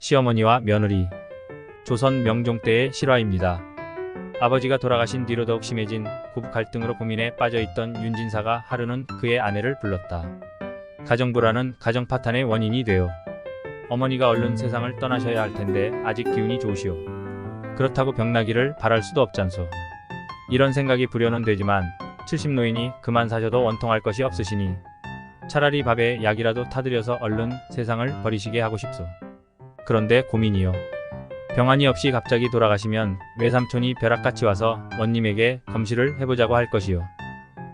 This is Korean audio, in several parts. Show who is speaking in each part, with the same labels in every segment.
Speaker 1: 시어머니와 며느리. 조선 명종 때의 실화입니다. 아버지가 돌아가신 뒤로 더욱 심해진 고부 갈등으로 고민에 빠져있던 윤진사가 하루는 그의 아내를 불렀다. 가정불화는 가정 파탄의 원인이 되어 어머니가 얼른 세상을 떠나셔야 할 텐데 아직 기운이 좋으시오. 그렇다고 병나기를 바랄 수도 없잖소. 이런 생각이 불현은 되지만 70 노인이 그만 사셔도 원통할 것이 없으시니 차라리 밥에 약이라도 타드려서 얼른 세상을 버리시게 하고 싶소. 그런데 고민이요. 병환이 없이 갑자기 돌아가시면 외삼촌이 벼락같이 와서 원님에게 검시를 해보자고 할 것이요.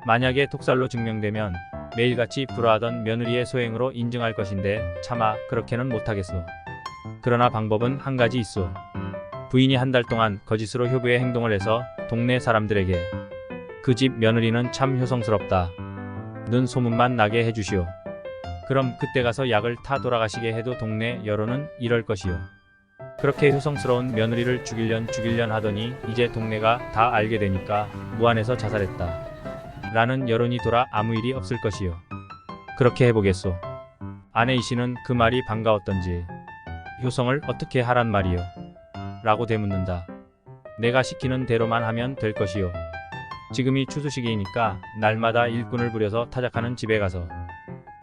Speaker 1: 만약에 독살로 증명되면 매일같이 불화하던 며느리의 소행으로 인증할 것인데 차마 그렇게는 못하겠소. 그러나 방법은 한 가지 있소. 부인이 한 달 동안 거짓으로 효부의 행동을 해서 동네 사람들에게 그 집 며느리는 참 효성스럽다 는 소문만 나게 해주시오. 그럼 그때 가서 약을 타 돌아가시게 해도 동네 여론은 이럴 것이요. 그렇게 효성스러운 며느리를 죽일련 하더니 이제 동네가 다 알게 되니까 무안해서 자살했다 라는 여론이 돌아 아무 일이 없을 것이요. 그렇게 해보겠소. 아내 이씨는 그 말이 반가웠던지 효성을 어떻게 하란 말이요? 라고 되묻는다. 내가 시키는 대로만 하면 될 것이요. 지금이 추수시기이니까 날마다 일꾼을 부려서 타작하는 집에 가서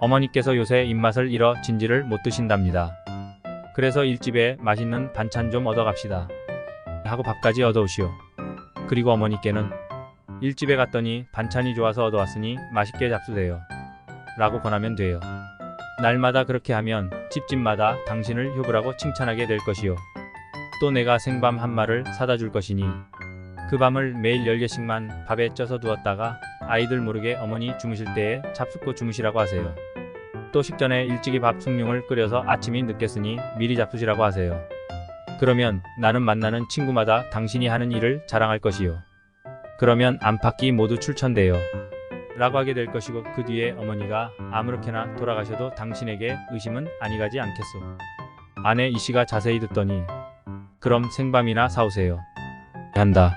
Speaker 1: 어머니께서 요새 입맛을 잃어 진지를 못 드신답니다. 그래서 일집에 맛있는 반찬 좀 얻어갑시다 하고 밥까지 얻어오시오. 그리고 어머니께는 일집에 갔더니 반찬이 좋아서 얻어왔으니 맛있게 잡수세요 라고 권하면 돼요. 날마다 그렇게 하면 집집마다 당신을 효부라고 칭찬하게 될 것이요. 또 내가 생밤 한 마를 사다 줄 것이니 그 밤을 매일 10개씩만 밥에 쪄서 두었다가 아이들 모르게 어머니 주무실 때에 잡숫고 주무시라고 하세요. 또 식전에 일찍이 밥 숭늉을 끓여서 아침이 늦겠으니 미리 잡수시라고 하세요. 그러면 나는 만나는 친구마다 당신이 하는 일을 자랑할 것이요. 그러면 안팎이 모두 출천돼요 라고 하게 될 것이고 그 뒤에 어머니가 아무렇게나 돌아가셔도 당신에게 의심은 아니 가지 않겠소. 아내 이씨가 자세히 듣더니 그럼 생밤이나 사오세요 한다.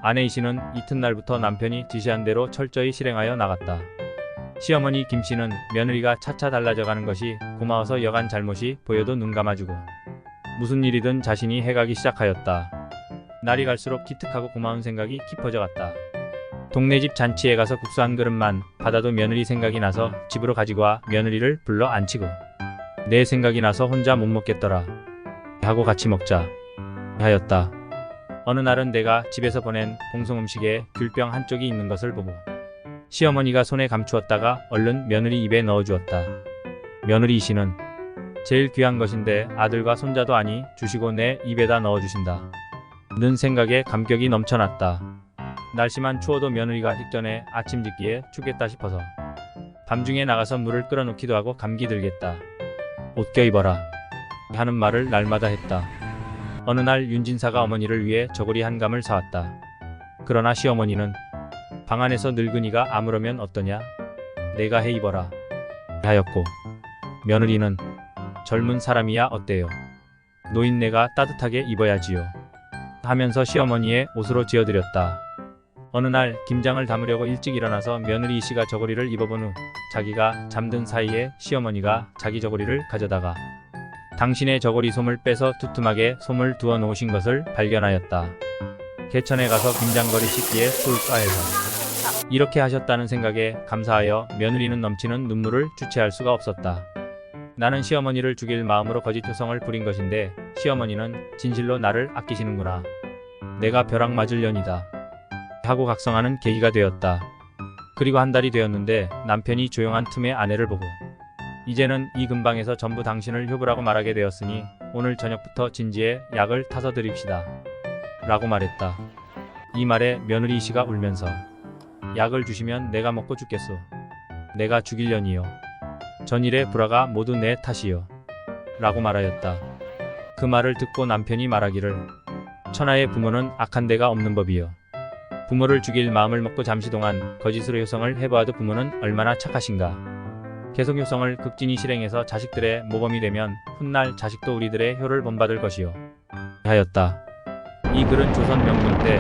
Speaker 1: 아내 이씨는 이튿날부터 남편이 지시한 대로 철저히 실행하여 나갔다. 시어머니 김씨는 며느리가 차차 달라져가는 것이 고마워서 여간 잘못이 보여도 눈 감아주고 무슨 일이든 자신이 해가기 시작하였다. 날이 갈수록 기특하고 고마운 생각이 깊어져 갔다. 동네 집 잔치에 가서 국수 한 그릇만 받아도 며느리 생각이 나서 집으로 가지고 와 며느리를 불러 앉히고 내 생각이 나서 혼자 못 먹겠더라 하고 같이 먹자 하였다. 어느 날은 내가 집에서 보낸 봉송 음식에 귤병 한쪽이 있는 것을 보고 시어머니가 손에 감추었다가 얼른 며느리 입에 넣어주었다. 며느리 이씨는 제일 귀한 것인데 아들과 손자도 아니 주시고 내 입에다 넣어주신다 는 생각에 감격이 넘쳐났다. 날씨만 추워도 며느리가 식전에 아침 짓기에 춥겠다 싶어서 밤중에 나가서 물을 끓여놓기도 하고 감기 들겠다 옷 껴입어라 하는 말을 날마다 했다. 어느 날 윤진사가 어머니를 위해 저고리 한 감을 사왔다. 그러나 시어머니는 방 안에서 늙은이가 아무러면 어떠냐 내가 해 입어라 하였고 며느리는 젊은 사람이야 어때요 노인네가 따뜻하게 입어야지요 하면서 시어머니의 옷으로 지어드렸다. 어느 날 김장을 담으려고 일찍 일어나서 며느리 이씨가 저고리를 입어본 후 자기가 잠든 사이에 시어머니가 자기 저고리를 가져다가 당신의 저고리 솜을 빼서 두툼하게 솜을 두어 놓으신 것을 발견하였다. 개천에 가서 김장거리 씻기에 쏠까 해서 이렇게 하셨다는 생각에 감사하여 며느리는 넘치는 눈물을 주체할 수가 없었다. 나는 시어머니를 죽일 마음으로 거짓 효성을 부린 것인데 시어머니는 진실로 나를 아끼시는구나. 내가 벼락 맞을 년이다 하고 각성하는 계기가 되었다. 그리고 한 달이 되었는데 남편이 조용한 틈에 아내를 보고 이제는 이 근방에서 전부 당신을 효부라고 말하게 되었으니 오늘 저녁부터 진지에 약을 타서 드립시다 라고 말했다. 이 말에 며느리 이씨가 울면서 약을 주시면 내가 먹고 죽겠소. 내가 죽일려니요. 전일의 불화가 모두 내 탓이요 라고 말하였다. 그 말을 듣고 남편이 말하기를 천하의 부모는 악한 데가 없는 법이요. 부모를 죽일 마음을 먹고 잠시 동안 거짓으로 효성을 해보아도 부모는 얼마나 착하신가. 계속 효성을 극진히 실행해서 자식들의 모범이 되면 훗날 자식도 우리들의 효를 본받을 것이요 하였다. 이 글은 조선 명종 때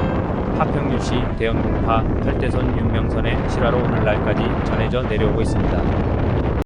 Speaker 1: 파평률시 대연공파 팔대손 윤명선의 실화로 오늘날까지 전해져 내려오고 있습니다.